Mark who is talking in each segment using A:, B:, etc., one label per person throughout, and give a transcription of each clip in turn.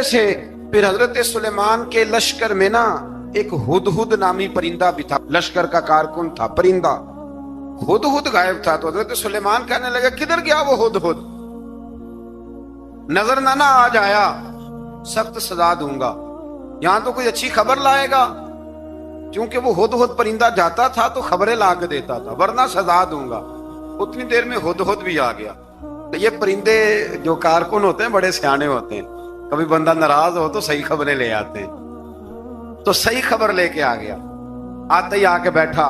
A: سے پھر حضرت سلیمان کے لشکر میں نا ایک ہدہد نامی پرندہ بھی تھا، لشکر کا کارکن تھا پرندہ۔ ہدہد غائب تھا تو حضرت سلیمان کہنے لگا کدھر گیا وہ ہدہد؟ نظر نہ آج آیا سخت سزا دوں گا، یہاں تو کوئی اچھی خبر لائے گا، کیونکہ وہ ہدہد پرندہ جاتا تھا تو خبریں لا کے دیتا تھا، ورنہ سزا دوں گا۔ اتنی دیر میں ہدہد بھی آ گیا۔ یہ پرندے جو کارکن ہوتے ہیں بڑے سیانے ہوتے ہیں، کبھی بندہ ناراض ہو تو صحیح خبریں لے آتے ہیں، تو صحیح خبر لے کے آ گیا۔ آتے ہی آ کے بیٹھا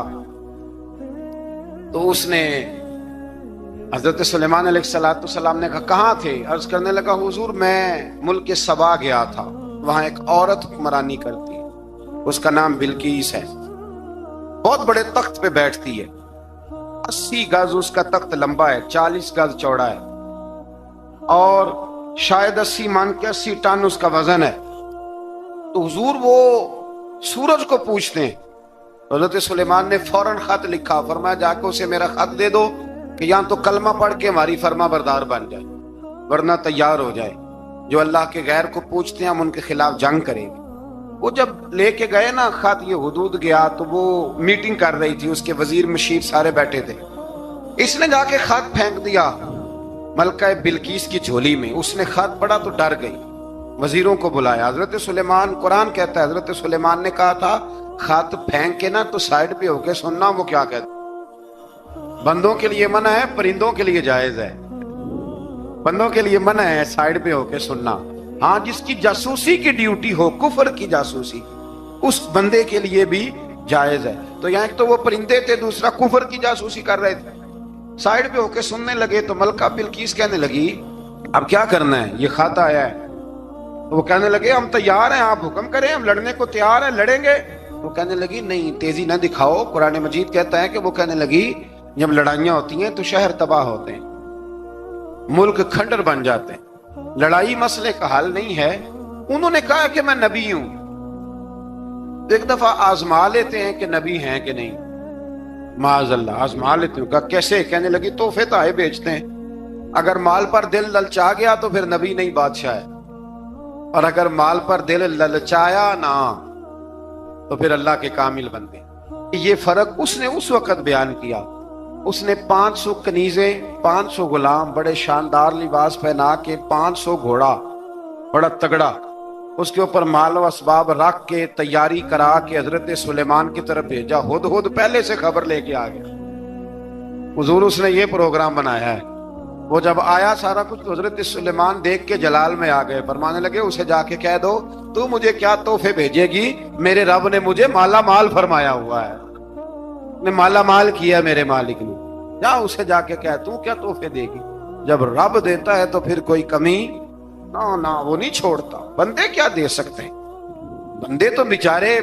A: تو اس نے حضرت سلیمان علیہ السلام نے کہا کہاں تھے؟ عرض کرنے لگا حضور میں ملک سبا گیا تھا، وہاں ایک عورت حکمرانی کرتی ہے، اس کا نام بلقیس ہے، بہت بڑے تخت پہ بیٹھتی ہے، 80 گز اس کا تخت لمبا ہے، 40 گز چوڑا ہے، اور شاید 80 مان کے 80 ٹن اس کا وزن ہے۔ تو حضور وہ سورج کو پوچھتے ہیں۔ حضرت سلیمان نے فوراً خط لکھا، فرمایا جا کے اسے میرا خط دے دو کہ یہاں تو کلمہ پڑھ کے ہماری فرما بردار بن جائے، ورنہ تیار ہو جائے، جو اللہ کے غیر کو پوچھتے ہیں ہم ان کے خلاف جنگ کریں گے۔ وہ جب لے کے گئے نا خط، یہ حدود گیا تو وہ میٹنگ کر رہی تھی، اس کے وزیر مشیر سارے بیٹھے تھے، اس نے جا کے خط پھینک دیا ملکہ بلقیس کی جھولی میں۔ اس نے خط پڑھا تو ڈر گئی، وزیروں کو بلایا۔ حضرت سلیمان، قرآن کہتا ہے حضرت سلیمان نے کہا تھا خط پھینک کے نا تو سائڈ پہ ہو کے سننا وہ کیا کہتا۔ بندوں کے لیے منع ہے، پرندوں کے لیے جائز ہے۔ بندوں کے لیے منع ہے سائڈ پہ ہو کے سننا، ہاں جس کی جاسوسی کی ڈیوٹی ہو، کفر کی جاسوسی، اس بندے کے لیے بھی جائز ہے۔ تو یہاں ایک تو وہ پرندے تھے، دوسرا کفر کی جاسوسی کر رہے تھے، سائڈ پہ ہو کے سننے لگے۔ تو ملکہ بلقیس کہنے لگی اب کیا کرنا ہے، یہ خط آیا ہے۔ وہ کہنے لگے ہم تیار ہیں، آپ حکم کریں، ہم لڑنے کو تیار ہیں، لڑیں گے۔ وہ کہنے لگی نہیں، تیزی نہ دکھاؤ، قرآن مجید کہتا ہے کہ وہ کہنے لگی جب لڑائیاں ہوتی ہیں تو شہر تباہ ہوتے ہیں، ملک کھنڈر بن جاتے ہیں، لڑائی مسئلے کا حل نہیں ہے۔ انہوں نے کہا کہ میں نبی ہوں، ایک دفعہ آزما لیتے ہیں کہ نبی ہیں کہ نہیں، معاذ اللہ آزما لیتے ہیں۔ کہا کیسے؟ کہنے لگی تحفے تحائف بیچتے ہیں، اگر مال پر دل للچا گیا تو پھر نبی نہیں بادشاہ ہے، اور اگر مال پر دل للچایا نہ تو پھر اللہ کے کامل بندے۔ یہ فرق اس نے اس وقت بیان کیا۔ اس نے 500 کنیزیں، 500 غلام، بڑے شاندار لباس پہنا کے، 500 گھوڑا بڑا تگڑا، اس کے اوپر مال و اسباب رکھ کے تیاری کرا کے حضرت سلیمان کی طرف بھیجا۔ ہدہد پہلے سے خبر لے کے آ گیا، حضور اس نے یہ پروگرام بنایا ہے۔ وہ جب آیا سارا کچھ تو حضرت سلیمان دیکھ کے جلال میں آ گئے، فرمانے لگے اسے جا کے کہہ دو تو مجھے کیا تحفے بھیجے گی، میرے رب نے مجھے مالا مال فرمایا ہوا ہے، نے مالا مال کیا میرے مالک نے، جا اسے جا کے کہہ تو کیا تحفے دے گی۔ جب رب دیتا ہے تو پھر کوئی کمی نہ وہ نہیں چھوڑتا۔ بندے کیا دے سکتے ہیں، بندے تو بیچارے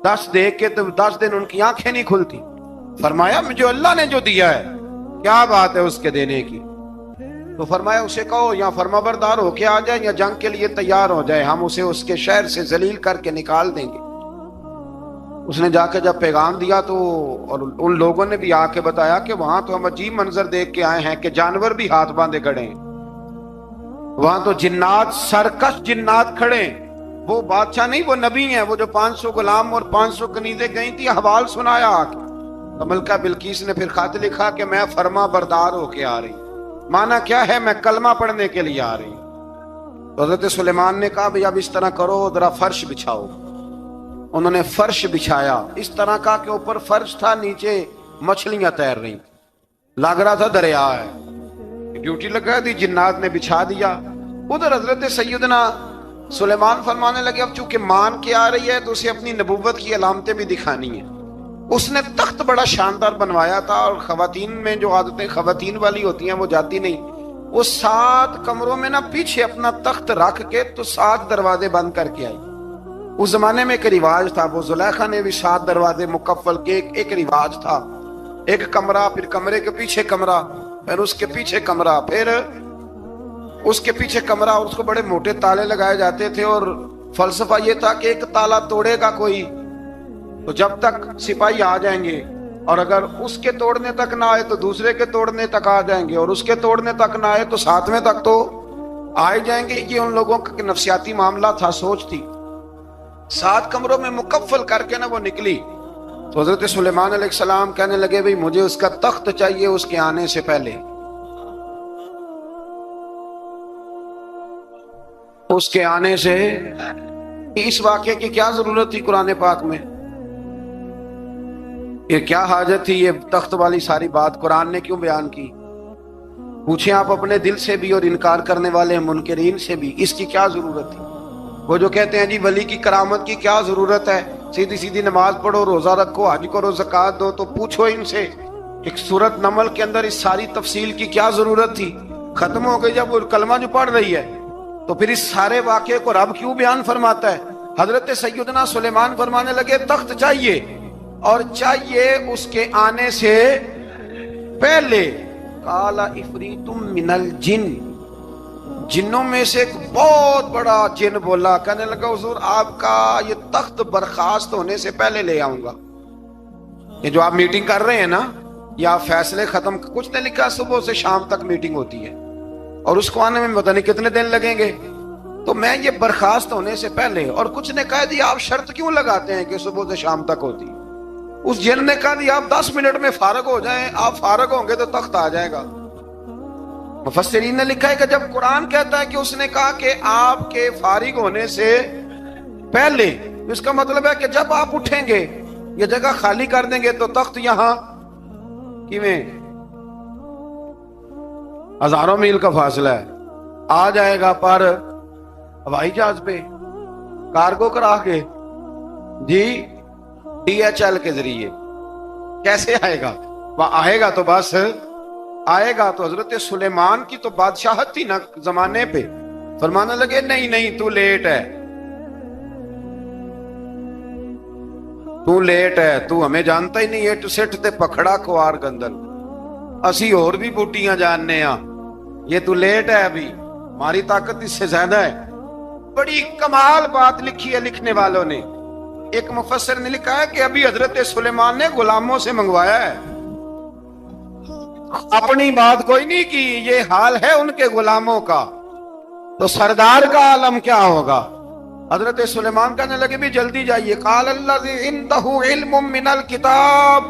A: 10 دے کے تو 10 دن ان کی آنکھیں نہیں کھلتی۔ فرمایا جو اللہ نے جو دیا ہے کیا بات ہے اس کے دینے کی، تو فرمایا اسے کہو یا فرما بردار ہو کے آ جائے یا جنگ کے لیے تیار ہو جائے، ہم اسے اس کے شہر سے ذلیل کر کے نکال دیں گے۔ اس نے جا کے جب پیغام دیا تو اور ان لوگوں نے بھی آ کے بتایا کہ وہاں تو ہم عجیب منظر دیکھ کے آئے ہیں کہ جانور بھی ہاتھ باندھے کھڑے ہیں، وہاں تو جنات، سرکش جنات کھڑے ہیں، وہ بادشاہ نہیں وہ نبی ہیں، وہ جو 500 غلام اور 500 کنیزیں گئی تھی حوال سنایا آ کے۔ تو ملکہ بلقیس نے پھر خط لکھا کہ میں فرما بردار ہو کے آ رہی ہوں۔ معنی کیا ہے؟ میں کلمہ پڑھنے کے لیے آ رہی ہوں۔ تو حضرت سلیمان نے کہا بھئی اب اس طرح کرو، ذرا فرش بچھاؤ۔ انہوں نے فرش بچھایا، اس طرح کا کہ اوپر فرش تھا، نیچے مچھلیاں تیر رہی، لگ رہا تھا دریا ہے، ڈیوٹی لگا دی، جنات نے بچھا دیا۔ ادھر حضرت سیدنا سلیمان فرمانے لگے اب چونکہ مان کے آ رہی ہے تو اسے اپنی نبوت کی علامتیں بھی دکھانی ہیں۔ اس نے تخت بڑا شاندار بنوایا تھا، اور خواتین میں جو عادتیں خواتین والی ہوتی ہیں وہ جاتی نہیں، وہ 7 کمروں میں نا پیچھے اپنا تخت رکھ کے تو 7 دروازے بند کر کے آئی۔ اس زمانے میں ایک رواج تھا، وہ زلیخا نے بھی 7 دروازے مکفل کے ایک رواج تھا، ایک کمرہ، پھر کمرے کے پیچھے کمرہ، پھر اس کے پیچھے کمرہ، پھر اس کے پیچھے کمرہ، اور اس کو بڑے موٹے تالے لگائے جاتے تھے، اور فلسفہ یہ تھا کہ ایک تالا توڑے گا کوئی تو جب تک سپاہی آ جائیں گے، اور اگر اس کے توڑنے تک نہ آئے تو دوسرے کے توڑنے تک آ جائیں گے، اور اس کے توڑنے تک نہ آئے تو 7ویں تک تو آئے جائیں گے. یہ ان لوگوں کا نفسیاتی معاملہ تھا, سوچ تھی. 7 کمروں میں مکفل کر کے نا وہ نکلی تو حضرت سلیمان علیہ السلام کہنے لگے بھئی مجھے اس کا تخت چاہیے اس کے آنے سے پہلے. اس کے آنے سے. اس واقعے کی کیا ضرورت تھی قرآن پاک میں؟ یہ کیا حاجت تھی یہ تخت والی ساری بات قرآن نے کیوں بیان کی؟ پوچھیں آپ اپنے دل سے بھی اور انکار کرنے والے منکرین سے بھی, اس کی کیا ضرورت تھی؟ وہ جو کہتے ہیں جی ولی کی کرامت کی کیا ضرورت ہے, سیدھی سیدھی نماز پڑھو, روزہ رکھو, حج کرو, زکوٰۃ دو, تو پوچھو ان سے ایک سورت نمل کے اندر اس ساری تفصیل کی کیا ضرورت تھی؟ ختم ہو گئی جب وہ کلمہ جو پڑھ رہی ہے. تو پھر اس سارے واقعے کو رب کیوں بیان فرماتا ہے؟ حضرت سیدنا سلیمان فرمانے لگے تخت چاہیے, اور چاہیے اس کے آنے سے پہلے. قال عفریت من الجن, جنوں میں سے ایک بہت بڑا جن بولا, کہنے لگا حضور آپ کا یہ تخت برخاست ہونے سے پہلے لے آؤں گا. یہ جو آپ میٹنگ کر رہے ہیں نا, یا فیصلے ختم, کچھ نے لکھا صبح سے شام تک میٹنگ ہوتی ہے اور اس کو آنے میں پتہ نہیں کتنے دن لگیں گے, تو میں یہ برخاست ہونے سے پہلے. اور کچھ نے کہا جی آپ شرط کیوں لگاتے ہیں کہ صبح سے شام تک ہوتی؟ اس جن نے کہا جی آپ 10 منٹ میں فارغ ہو جائیں, آپ فارغ ہوں گے تو تخت آ جائے گا. مفسرین نے لکھا ہے کہ جب قرآن کہتا ہے کہ اس نے کہا کہ آپ کے فارغ ہونے سے پہلے, اس کا مطلب ہے کہ جب آپ اٹھیں گے یہ جگہ خالی کر دیں گے تو تخت یہاں کیویں, ہزاروں میل کا فاصلہ ہے, آ جائے گا. پر ہوائی جہاز پہ کارگو کرا کے, جی DHL کے ذریعے کیسے آئے گا؟ وہاں آئے گا تو بس آئے گا. تو حضرت سلیمان کی تو بادشاہت تھی نا زمانے پہ, فرمانے لگے نہیں نہیں تو لیٹ ہے, تو لیٹ ہے, تو ہمیں جانتا ہی نہیں ہے, تو سٹ تے پکھڑا کوار گندل, اسی اور بھی بوٹیاں جاننے ہاں, یہ تو لیٹ ہے, ابھی ہماری طاقت اس سے زیادہ ہے. بڑی کمال بات لکھی ہے لکھنے والوں نے. ایک مفسر نے لکھا ہے کہ ابھی حضرت سلیمان نے غلاموں سے منگوایا ہے, اپنی بات کوئی نہیں کی. یہ حال ہے ان کے غلاموں کا, تو سردار کا عالم کیا ہوگا؟ حضرت سلیمان کہنے لگے بھی جلدی جائیے. قال الذی عنده علم من الکتاب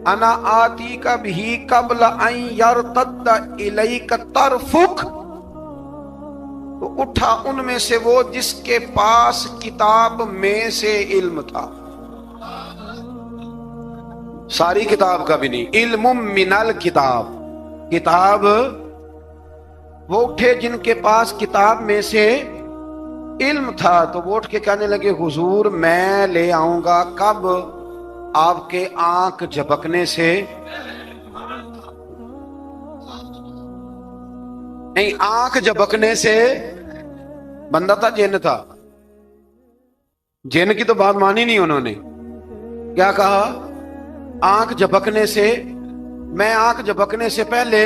A: انا آتیک بہ قبل ان یرتد الیک طرفک. تو اٹھا ان میں سے وہ جس کے پاس کتاب میں سے علم تھا, ساری کتاب کا بھی نہیں, علم من الکتاب, کتاب. وہ اٹھے جن کے پاس کتاب میں سے علم تھا, تو وہ اٹھ کے کہنے لگے حضور میں لے آؤں گا. کب؟ آپ کے آنکھ جھپکنے سے نہیں, آنکھ جھپکنے سے. بندہ تھا جن تھا, جن کی تو بات مانی نہیں انہوں نے. کیا کہا؟ آنکھ جھپکنے سے, میں آنکھ جھپکنے سے پہلے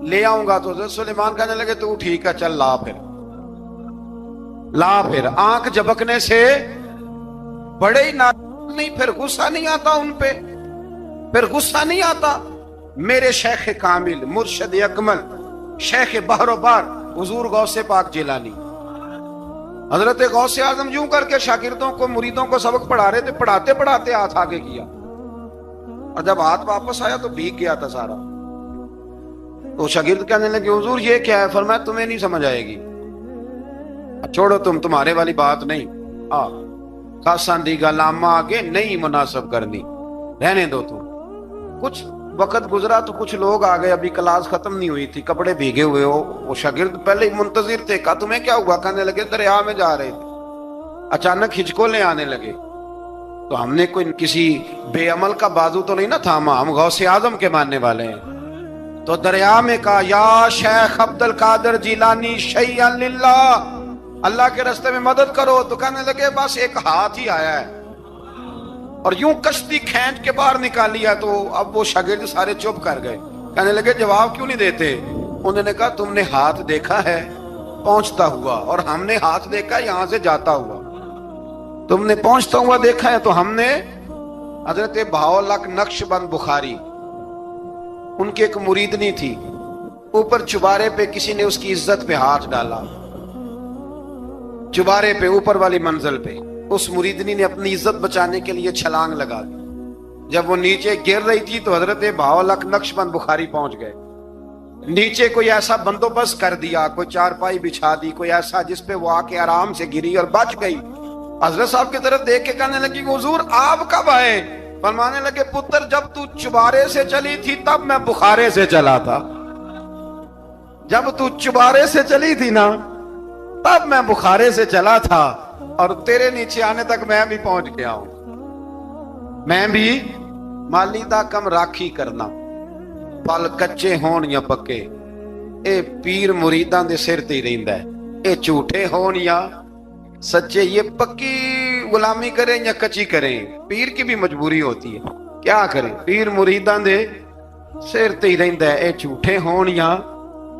A: لے آؤں گا. تو حضرت سلیمان کہنے لگے تو ٹھیک ہے چل لا پھر, لا پھر. آنکھ جھپکنے سے بڑے ہی نہیں, پھر غصہ نہیں آتا ان پہ, پھر غصہ نہیں آتا. میرے شیخ کامل, مرشد اکمل, شیخ بحر و بار حضور غوث پاک جیلانی, حضرت غوث اعظم یوں کر کے شاگردوں کو مریدوں کو سبق پڑھا رہے تھے, پڑھاتے پڑھاتے ہاتھ آگے کیا, اور جب ہاتھ واپس آیا تو بھیگ گیا تھا سارا. تو شاگرد کہنے لگے حضور یہ کیا ہے؟ فرمایا تمہیں نہیں سمجھ آئے گی, چھوڑو تمہارے والی بات نہیں, خاصاں دی گل آما آگے نہیں مناسب کرنی, رہنے دو تم. کچھ وقت گزرا تو کچھ لوگ آ گئے, ابھی کلاس ختم نہیں ہوئی تھی, کپڑے بھیگے ہوئے ہو. وہ شاگرد پہلے ہی منتظر تھے, کہا تمہیں کیا ہوا؟ کہنے لگے دریا میں جا رہے تھے, اچانک ہچکولیں آنے لگے. تو ہم نے کوئی کسی بے عمل کا بازو تو نہیں نہ تھاما, ہم غوث اعظم کے ماننے والے ہیں. تو دریا میں کہا یا شیخ عبد القادر جیلانی شیئا للہ, اللہ کے راستے میں مدد کرو. تو کہنے لگے بس ایک ہاتھ ہی آیا ہے, اور یوں کشتی کھینچ کے باہر نکالی ہے. تو اب وہ شاگرد سارے چپ کر گئے, کہنے لگے جواب کیوں نہیں دیتے؟ انہوں نے کہا تم نے ہاتھ دیکھا ہے پہنچتا ہوا, اور ہم نے ہاتھ دیکھا یہاں سے جاتا ہوا. تم نے پہنچتا ہوا دیکھا ہے, تو ہم نے حضرت بہاؤالحق نقشبند بخاری, ان کی ایک مریدنی تھی, اوپر چبارے پہ کسی نے اس کی عزت پہ ہاتھ ڈالا، چبارے پہ اوپر والی منزل پہ اس مریدنی نے اپنی عزت بچانے کے لیے چھلانگ لگا دی۔ جب وہ نیچے گر رہی تھی تو حضرت بہاولک نقشبند بخاری پہنچ گئے، نیچے کوئی ایسا بندوبست کر دیا، کوئی چارپائی بچھا دی، کوئی ایسا جس پہ وہ آ کے آرام سے گری اور بچ گئی۔ حضرت صاحب کی طرف دیکھ کے کہنے لگی کہ حضور آپ کب آئے؟ فرمانے لگے پتر جب تو چبارے سے چلی تھی تب میں بخارے سے چلا تھا، جب تو چبارے سے چلی تھی نا تب میں بخارے سے چلا تھا، اور تیرے نیچے آنے تک میں بھی پہنچ گیا ہوں۔ میں بھی مالی دا کم راکھی کرنا، پل کچے ہون یا پکے، اے پیر مریداں دے سر تے رہندا ہے، اے جھوٹے ہون یا سچے، یہ پکی غلامی کریں یا کچی کریں، پیر کی بھی مجبوری ہوتی ہے، کیا کریں، پیر مریداں دے سر تے رہندا ہے، اے جھوٹے ہون یا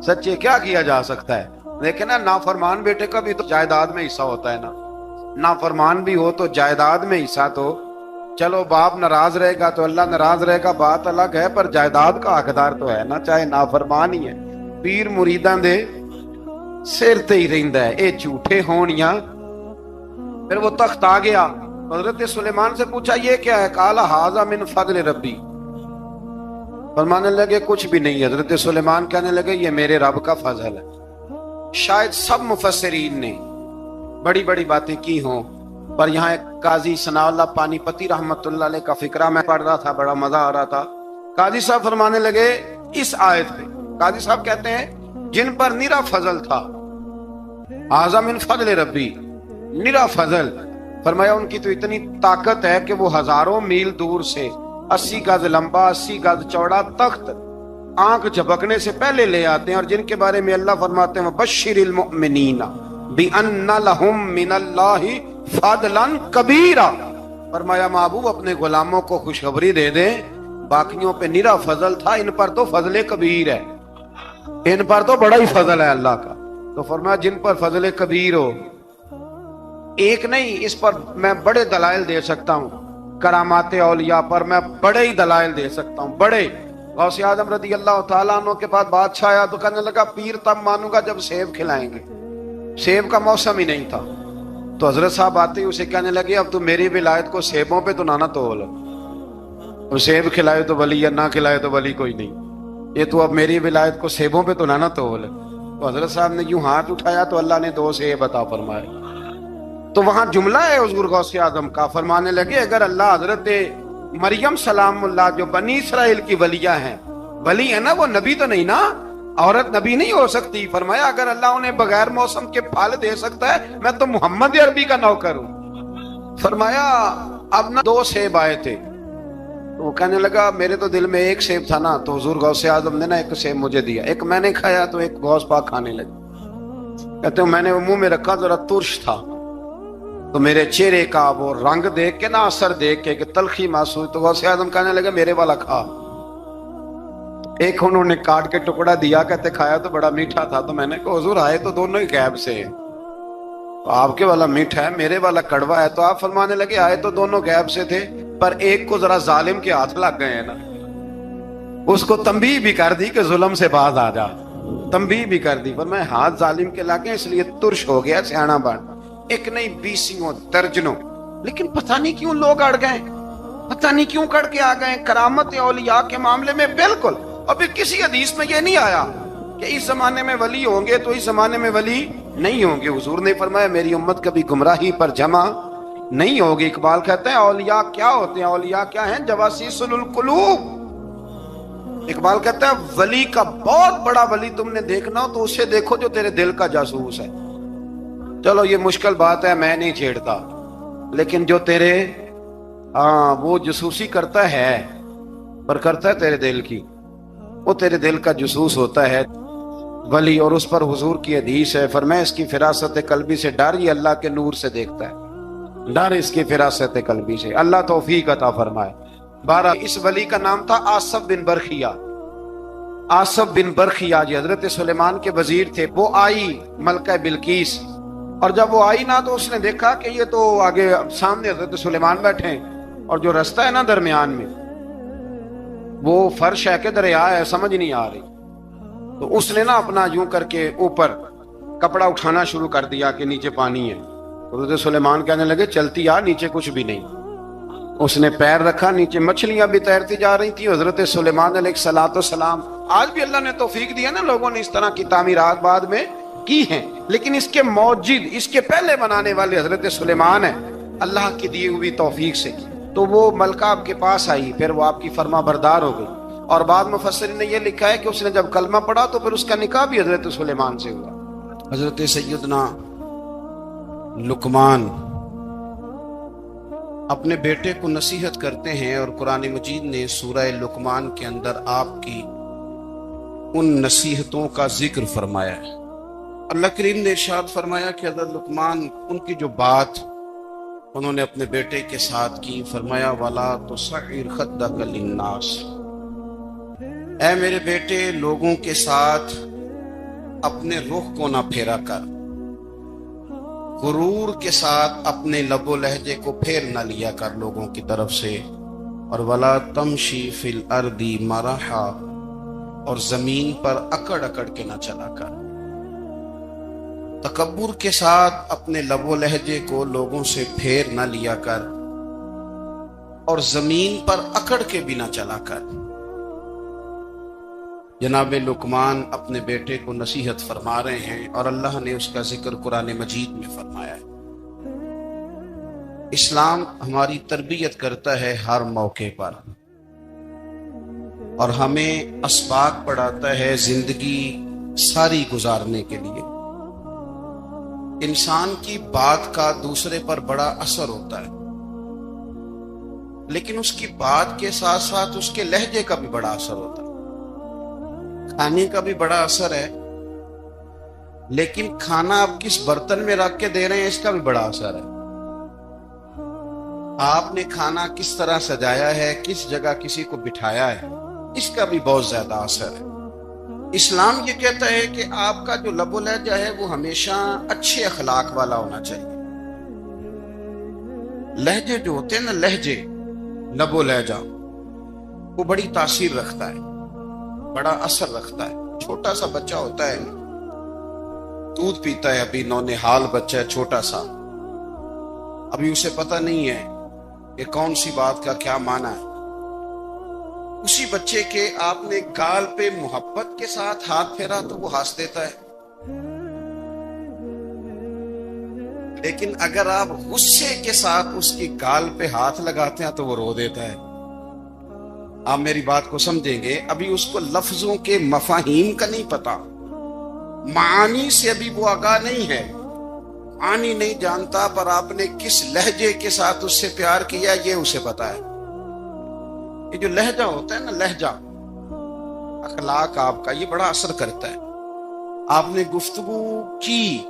A: سچے، کیا کیا جا سکتا ہے۔ لیکن نا نافرمان بیٹے کا بھی تو جائیداد میں حصہ ہوتا ہے نا، نافرمان بھی ہو تو جائیداد میں حصہ، تو چلو باپ ناراض رہے گا تو اللہ ناراض رہے گا، بات الگ ہے، پر جائیداد کا حقدار تو ہے نا، چاہے نافرمان ہی ہے۔ پیر مریداں دے سر تے ہی رہندا ہے، اے جھوٹے ہون یا۔ پھر وہ تخت آ گیا، حضرت سلیمان سے پوچھا یہ کیا ہے؟ قال ھذا من فضل ربی، فرمانے لگے کچھ بھی نہیں۔ حضرت سلیمان کہنے لگے یہ میرے رب کا فضل ہے۔ شاید سب مفسرین نے بڑی بڑی باتیں کی ہوں، پر یہاں ایک قاضی ثناء اللہ پانی پتی رحمت اللہ علیہ کا فقرہ میں پڑھ رہا تھا، بڑا مزہ آ رہا تھا۔ قاضی صاحب فرمانے لگے اس آیت پہ، قاضی صاحب کہتے ہیں جن پر نرا فضل تھا، ھذا من فضل ربی، نرا فضل، فرمایا ان کی تو اتنی طاقت ہے کہ وہ ہزاروں میل دور سے 80 گز لمبا 80 گز چوڑا تخت آنکھ جھپکنے سے پہلے لے آتے ہیں، اور جن کے بارے میں اللہ فرماتے ہیں بشر المؤمنین بِأَنَّ لَهُم مِّنَ اللَّهِ فَضْلًا كَبِيرًا، فرمایا محبوب اپنے غلاموں کو خوشخبری دے دیں، باقیوں پہ نرا فضل تھا، ان پر تو فضل کبیر ہے، ان پر تو بڑا ہی فضل ہے اللہ کا۔ تو فرمایا جن پر فضل کبیر ہو، ایک نہیں، اس پر میں بڑے دلائل دے سکتا ہوں، کرامات اولیاء پر میں بڑے ہی دلائل دے سکتا ہوں، بڑے۔ غوث اعظم رضی اللہ تعالیٰ عنہ کے پاس بادشاہ آیا تو کہنے لگا پیر تب مانوں گا جب سیب کھلائیں گے، سیب کا موسم ہی نہیں تھا۔ تو حضرت صاحب آتے ہی اسے کہنے لگے اب تو میری ولایت کو سیبوں پہ تو نہ تول، اور سیب کھلائے تو ولی یا نہ کھلائے تو ولی کوئی نہیں، یہ تو اب میری ولایت کو سیبوں پہ تو نہ تول۔ تو حضرت صاحب نے یوں ہاتھ اٹھایا تو اللہ نے 2 سیب عطا فرمائے۔ تو وہاں جملہ ہے حضور غوث اعظم کا، فرمانے لگے اگر اللہ حضرت مریم سلام اللہ جو بنی اسرائیل کی ولیہ ہیں، ولی ہے نا، وہ نبی تو نہیں نا، عورت نبی نہیں ہو سکتی، فرمایا اگر اللہ انہیں بغیر موسم کے پھل دے سکتا ہے میں تو محمد عربی کا نوکر ہوں۔ فرمایا اب نہ 2 سیب آئے تھے، تو وہ کہنے لگا میرے تو دل میں 1 سیب تھا نا، تو حضور غوث اعظم نے نا 1 سیب مجھے دیا، 1 میں نے کھایا تو 1 غوث پاک کھانے لگے، کہتے ہیں میں نے وہ منہ میں رکھا ذرا ترش تھا، تو میرے چہرے کا وہ رنگ دیکھ کے نا، اثر دیکھ کے کہ تلخی محسوس، تو غوث اعظم کہنے لگے میرے والا کھا۔ 1 انہوں نے کاٹ کے ٹکڑا دیا، کہتے کھایا تو بڑا میٹھا تھا، تو میں نے کہا حضور آئے تو دونوں ہی غیب سے ہیں، تو آپ کے والا میٹھا ہے میرے والا کڑوا ہے، تو آپ فرمانے لگے آئے تو دونوں غیب سے تھے، پر ایک کو ذرا ظالم کے ہاتھ لگ گئے ہیں نا، اس کو تنبیہ بھی کر دی کہ ظلم سے باز آ جا، تنبیہ بھی کر دی، پر میں ہاتھ ظالم کے لگے اس لیے ترش ہو گیا، سیانا بن، 1 نہیں 20 درجنوں۔ لیکن پتہ نہیں کیوں لوگ اڑ گئے، پتہ نہیں کیوں کڑ کے آ گئے کرامت اولیاء کے معاملے میں بالکل۔ اور پھر کسی حدیث میں یہ نہیں آیا کہ اس زمانے میں ولی ہوں گے تو اس زمانے میں ولی نہیں ہوں گے، حضور نے فرمایا میری امت کبھی گمراہی پر جمع نہیں ہوگی۔ اقبال کہتے ہیں اولیاء کیا ہوتے ہیں؟ اولیاء کیا ہیں؟ جواسیس القلوب۔ اقبال کہتا ہے ولی کا بہت بڑا ولی تم نے دیکھنا ہو تو اسے دیکھو جو تیرے دل کا جاسوس ہے۔ چلو یہ مشکل بات ہے، میں نہیں چھیڑتا، لیکن جو تیرے وہ جاسوسی کرتا ہے، پر کرتا ہے تیرے دل کی، وہ تیرے دل کا جاسوس ہوتا ہے ولی۔ اور اس پر حضور کی حدیث ہے، فرمایا اس کی فراست قلبی سے ڈر، یہ اللہ کے نور سے دیکھتا ہے، ڈر اس کی فراست قلبی سے، اللہ توفیق عطا فرمائے۔ 12 اس ولی کا نام تھا آصف بن برخیہ۔ آصف بن برخیہ جی حضرت سلیمان کے وزیر تھے۔ وہ آئی ملکہ بلقیس، اور جب وہ آئی نا تو اس نے دیکھا کہ یہ تو آگے سامنے حضرت سلیمان بیٹھے ہیں، اور جو رستہ ہے نا درمیان میں وہ فرش ہے کہ دریا ہے سمجھ نہیں آ رہی۔ تو اس نے نا اپنا یوں کر کے اوپر کپڑا اٹھانا شروع کر دیا کہ نیچے پانی ہے. حضرت سلیمان کہنے لگے چلتی آ, نیچے کچھ بھی نہیں. اس نے پیر رکھا, نیچے مچھلیاں بھی تیرتی جا رہی تھی. حضرت سلیمان علیہ السلام, آج بھی اللہ نے توفیق دی ہے نا, لوگوں نے اس طرح کی تعمیرات بعد میں کی ہیں, لیکن اس کے موجد, اس کے پہلے بنانے والے حضرت سلیمان ہیں, اللہ کی دی ہوئی توفیق سے. تو وہ ملکہ آپ کے پاس آئی, پھر وہ آپ کی فرما بردار ہو گئی, اور بعد مفسرین نے یہ لکھا ہے کہ اس نے جب کلمہ پڑھا تو پھر اس کا نکاح بھی حضرت سلیمان سے ہوا. حضرت سیدنا لقمان اپنے بیٹے کو نصیحت کرتے ہیں, اور قرآن مجید نے سورہ لقمان کے اندر آپ کی ان نصیحتوں کا ذکر فرمایا ہے. اللہ کریم نے ارشاد فرمایا کہ حضرت لقمان, ان کی جو بات انہوں نے اپنے بیٹے کے ساتھ کی, فرمایا وَلَا تُصَعِّرْ خَدَّكَ لِلنَّاسِ, اے میرے بیٹے لوگوں کے ساتھ اپنے رخ کو نہ پھیرا کر, غرور کے ساتھ اپنے لب و لہجے کو پھیر نہ لیا کر لوگوں کی طرف سے, اور وَلَا تَمْشِي فِي الْأَرْضِ مَرَحًا, اور زمین پر اکڑ اکڑ کے نہ چلا کر. تکبر کے ساتھ اپنے لب و لہجے کو لوگوں سے پھیر نہ لیا کر, اور زمین پر اکڑ کے بھی نہ چلا کر. جناب لقمان اپنے بیٹے کو نصیحت فرما رہے ہیں, اور اللہ نے اس کا ذکر قرآن مجید میں فرمایا ہے. اسلام ہماری تربیت کرتا ہے ہر موقع پر, اور ہمیں اسباق پڑھاتا ہے زندگی ساری گزارنے کے لیے. انسان کی بات کا دوسرے پر بڑا اثر ہوتا ہے, لیکن اس کی بات کے ساتھ ساتھ اس کے لہجے کا بھی بڑا اثر ہوتا ہے. کھانے کا بھی بڑا اثر ہے, لیکن کھانا آپ کس برتن میں رکھ کے دے رہے ہیں اس کا بھی بڑا اثر ہے. آپ نے کھانا کس طرح سجایا ہے, کس جگہ کسی کو بٹھایا ہے, اس کا بھی بہت زیادہ اثر ہے. اسلام یہ کہتا ہے کہ آپ کا جو لب و لہجہ ہے وہ ہمیشہ اچھے اخلاق والا ہونا چاہیے. لہجے جو ہوتے ہیں نا, لہجے, لب و لہجہ, وہ بڑی تاثیر رکھتا ہے, بڑا اثر رکھتا ہے. چھوٹا سا بچہ ہوتا ہے, دودھ پیتا ہے, ابھی نونہال بچہ ہے چھوٹا سا, ابھی اسے پتہ نہیں ہے کہ کون سی بات کا کیا معنی ہے. اسی بچے کے آپ نے گال پہ محبت کے ساتھ ہاتھ پھیرا تو وہ ہنس دیتا ہے, لیکن اگر آپ غصے کے ساتھ اس کی گال پہ ہاتھ لگاتے ہیں تو وہ رو دیتا ہے. آپ میری بات کو سمجھیں گے, ابھی اس کو لفظوں کے مفاہیم کا نہیں پتا, معانی سے ابھی وہ آگاہ نہیں ہے, معانی نہیں جانتا, پر آپ نے کس لہجے کے ساتھ اس سے پیار کیا یہ اسے پتا ہے. یہ جو لہجہ ہوتا ہے نا, لہجہ, اخلاق آپ کا, یہ بڑا اثر کرتا ہے. آپ نے گفتگو کی,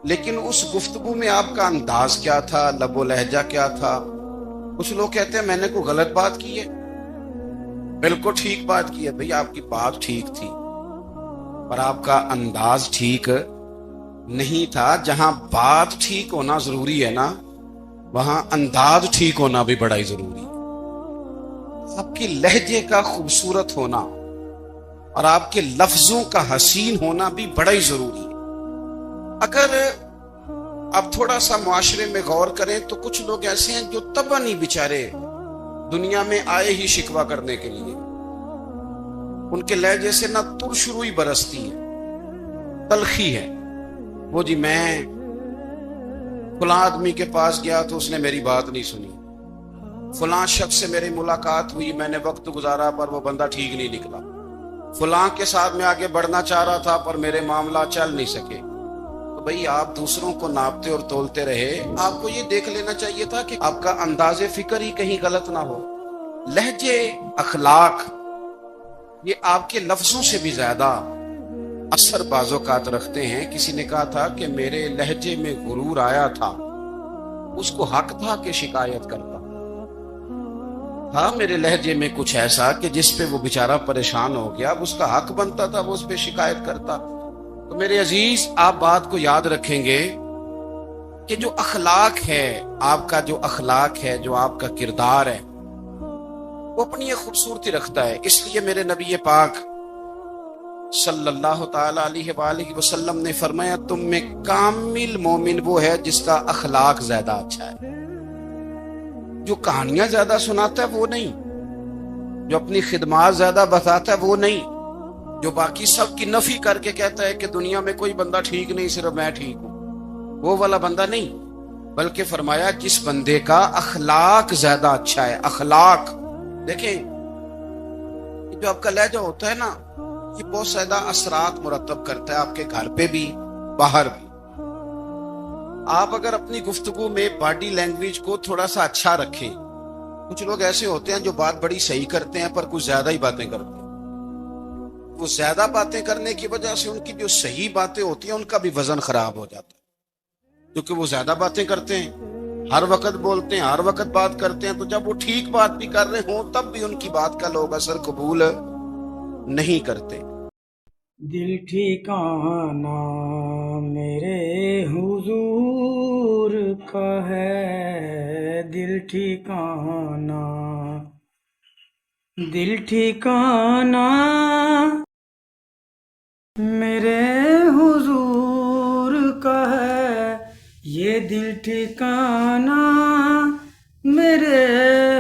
A: لیکن اس گفتگو میں آپ کا انداز کیا تھا, لب و لہجہ کیا تھا. کچھ لوگ کہتے ہیں میں نے کوئی غلط بات کی ہے, بالکل ٹھیک بات کی ہے. بھئی آپ کی بات ٹھیک تھی, پر آپ کا انداز ٹھیک نہیں تھا. جہاں بات ٹھیک ہونا ضروری ہے نا, وہاں انداز ٹھیک ہونا بھی بڑا ہی ضروری ہے. آپ کے لہجے کا خوبصورت ہونا اور آپ کے لفظوں کا حسین ہونا بھی بڑا ہی ضروری ہے. اگر آپ تھوڑا سا معاشرے میں غور کریں تو کچھ لوگ ایسے ہیں جو طبعاً ہی بیچارے دنیا میں آئے ہی شکوہ کرنے کے لیے. ان کے لہجے سے نہ ترش روئی برستی ہے, تلخی ہے. وہ جی میں فلاں آدمی کے پاس گیا تو اس نے میری بات نہیں سنی, فلاں شخص سے میری ملاقات ہوئی, میں نے وقت گزارا پر وہ بندہ ٹھیک نہیں نکلا, فلاں کے ساتھ میں آگے بڑھنا چاہ رہا تھا پر میرے معاملہ چل نہیں سکے. تو بھئی آپ دوسروں کو ناپتے اور تولتے رہے, آپ کو یہ دیکھ لینا چاہیے تھا کہ آپ کا انداز فکر ہی کہیں غلط نہ ہو. لہجے, اخلاق, یہ آپ کے لفظوں سے بھی زیادہ اثر بعض اوقات رکھتے ہیں. کسی نے کہا تھا کہ میرے لہجے میں غرور آیا تھا, اس کو حق تھا کہ شکایت کرتا. ہاں, میرے لہجے میں کچھ ایسا کہ جس پہ وہ بیچارہ پریشان ہو گیا, اب اس کا حق بنتا تھا وہ اس پہ شکایت کرتا. تو میرے عزیز, آپ بات کو یاد رکھیں گے کہ جو اخلاق ہے, آپ کا جو اخلاق ہے, جو آپ کا کردار ہے, وہ اپنی ایک خوبصورتی رکھتا ہے. اس لیے میرے نبی پاک صلی اللہ تعالی علیہ وآلہ وسلم نے فرمایا تم میں کامل مومن وہ ہے جس کا اخلاق زیادہ اچھا ہے. جو کہانیاں زیادہ سناتا ہے وہ نہیں، جو اپنی خدمات زیادہ بتاتا ہے وہ نہیں، جو باقی سب کی نفی کر کے کہتا ہے کہ دنیا میں کوئی بندہ ٹھیک نہیں صرف میں ٹھیک ہوں، وہ والا بندہ نہیں. بلکہ فرمایا جس بندے کا اخلاق زیادہ اچھا ہے. اخلاق دیکھیں، جو آپ کا لہجہ ہوتا ہے نا، یہ بہت زیادہ اثرات مرتب کرتا ہے آپ کے گھر پہ بھی باہر بھی. آپ اگر اپنی گفتگو میں باڈی لینگویج کو تھوڑا سا اچھا رکھیں، کچھ لوگ ایسے ہوتے ہیں جو بات بڑی صحیح کرتے ہیں پر کچھ زیادہ ہی باتیں کرتے ہیں. وہ زیادہ باتیں کرنے کی وجہ سے ان کی جو صحیح باتیں ہوتی ہیں ان کا بھی وزن خراب ہو جاتا ہے، کیونکہ وہ زیادہ باتیں کرتے ہیں، ہر وقت بولتے ہیں، ہر وقت بات کرتے ہیں. تو جب وہ ٹھیک بات بھی کر رہے ہوں تب بھی ان کی بات کا لوگ اثر قبول نہیں کرتے.
B: دل ٹھکانہ میرے حضور کا ہے، دل ٹھکانہ، دل ٹھکانہ میرے حضور کا ہے، یہ دل ٹھکانہ میرے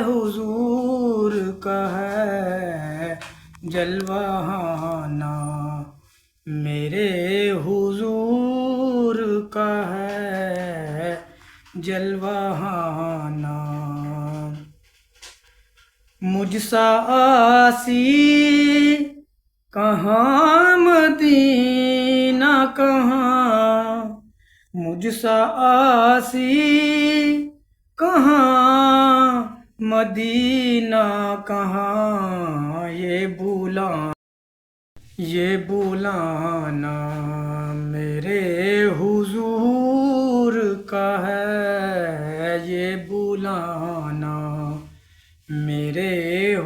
B: حضور کا ہے. جلوہانہ میرے حضور کا ہے، جلوہانہ. مجھ سا آسی کہاں مدینہ کہاں، مجھ سا آسی کہاں مدینہ کہاں. یہ بلانا میرے حضور کا ہے، یہ بلانا میرے